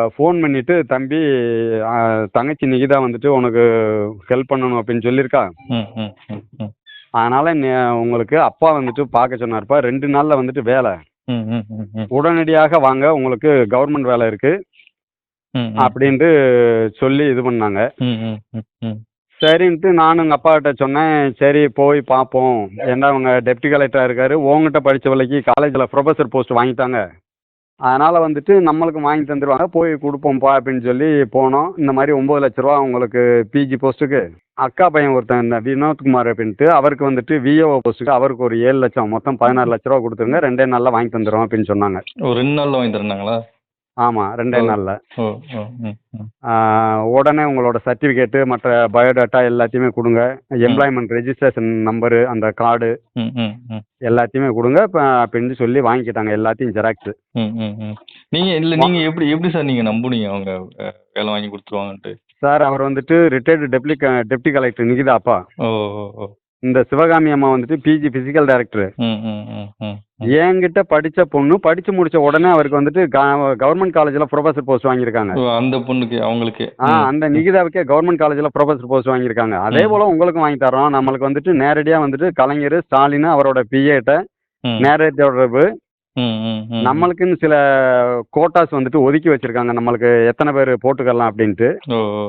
Phone பண்ணிட்டு, "தம்பி தங்கச்சி நிகிதா வந்துட்டு உனக்கு ஹெல்ப் பண்ணணும்" அப்படின்னு சொல்லியிருக்கா. ம், ம், ம், ம். அதனால உங்களுக்கு அப்பா வந்துட்டு பார்க்க சொன்னாருப்பா. 2 நாள்ல வந்துட்டு வேலை. ம், ம், ம், ம். உடனடியாக வாங்க, உங்களுக்கு கவர்மெண்ட் வேலை இருக்கு ம், ம். அப்படின்ட்டு சொல்லி இது பண்ணாங்க. ம், ம், ம், ம். சரின்ட்டு நானும் எங்க அப்பாகிட்ட சொன்னேன். சரி போய் பார்ப்போம். ஏன்னா அவங்க டெப்டி கலெக்டரா இருக்காரு. உன்கிட்ட படிச்ச வேலைக்கு காலேஜ்ல புரொஃபசர் போஸ்ட் வாங்கிட்டாங்க. அதனால வந்துட்டு நம்மளுக்கும் வாங்கி தந்துருவாங்க. போய் குடுப்போம்ப்பா அப்படின்னு சொல்லி போனோம். இந்த மாரி ரூ. 9,00,000 உங்களுக்கு பிஜி போஸ்ட்டுக்கு. அக்கா பையன் ஒருத்தன் இந்த வினோத்குமார் அப்படின்ட்டு அவருக்கு வந்துட்டு விஏஓ போஸ்ட்டுக்கு அவருக்கு ஒரு 7,00,000 மொத்தம் ரூ. 16,00,000 குடுத்துருங்க. 2 நாள்ல வாங்கி தந்துர்றோம் அப்படின்னு சொன்னாங்க. ஒரு 2 நாள்ல வாங்கி தரேன்னாங்களா? ஆமா 2 ஓ! நாள்ல. ஓ! ஓ! ம், ம். உடனே உங்களோட சர்டிஃபிகேட்டு மற்ற பயோடேட்டா எல்லாத்தையுமே குடுங்க. எம்ப்ளாய்மென்ட் ரெஜிஸ்ட்ரேஷன் நம்பரு, அந்த கார்டு ம், ம், ம். எல்லாத்தையுமே எல்லாத்தையுமே குடுங்க. அப்படின்னு சொல்லி வாங்கிக்கிட்டாங்க எல்லாத்தையும் ஜெராக்ஸு. ம், ம், ம். நீங்க எப்படி எப்படி சார் நீங்க நம்புனீங்க அவங்க வேலை வாங்கி குடுத்துருவாங்கன்ட்டு? சார் அவர் வந்துட்டு ரிட்டயர்டு டெப்டி கலெக்டர் நிகிதா அப்பா. ஓ! ஓ! ஓ! இந்த சிவகாமி அம்மா வந்துட்டு பிஜி பிசிக்கல் டைரக்டர். ம், ம், ம், ம், ம். என்கிட்ட படிச்ச பொண்ணு படிச்சு முடிச்ச உடனே அவருக்கு வந்துட்டு கவர்மெண்ட் காலேஜ்ல புரொஃபசர் போஸ்ட் வாங்கியிருக்காங்க. ஓ! அந்த பொண்ணுக்கு அவங்களுக்கே. அந்த நிகிதாவுக்கே கவர்மெண்ட் காலேஜ்ல புரொஃபசர் போஸ்ட் வாங்கியிருக்காங்க. அதே ம். போல உங்களுக்கும் வாங்கி தர்றோம். நம்மளுக்கு வந்துட்டு நேரடியா வந்துட்டு கலைஞர், ஸ்டாலின் அவரோட பிஏட்ட ம். நேரடி தொடர்பு. ம், ம், ம். நம்மளுக்குன்னு சில கோட்டாஸ் வந்துட்டு ஒதுக்கி வச்சிருக்காங்க. நம்மளுக்கு எத்தனை பேர் போட்டுக்கலாம் அப்படின்ட்டு. ஓ! ஓ!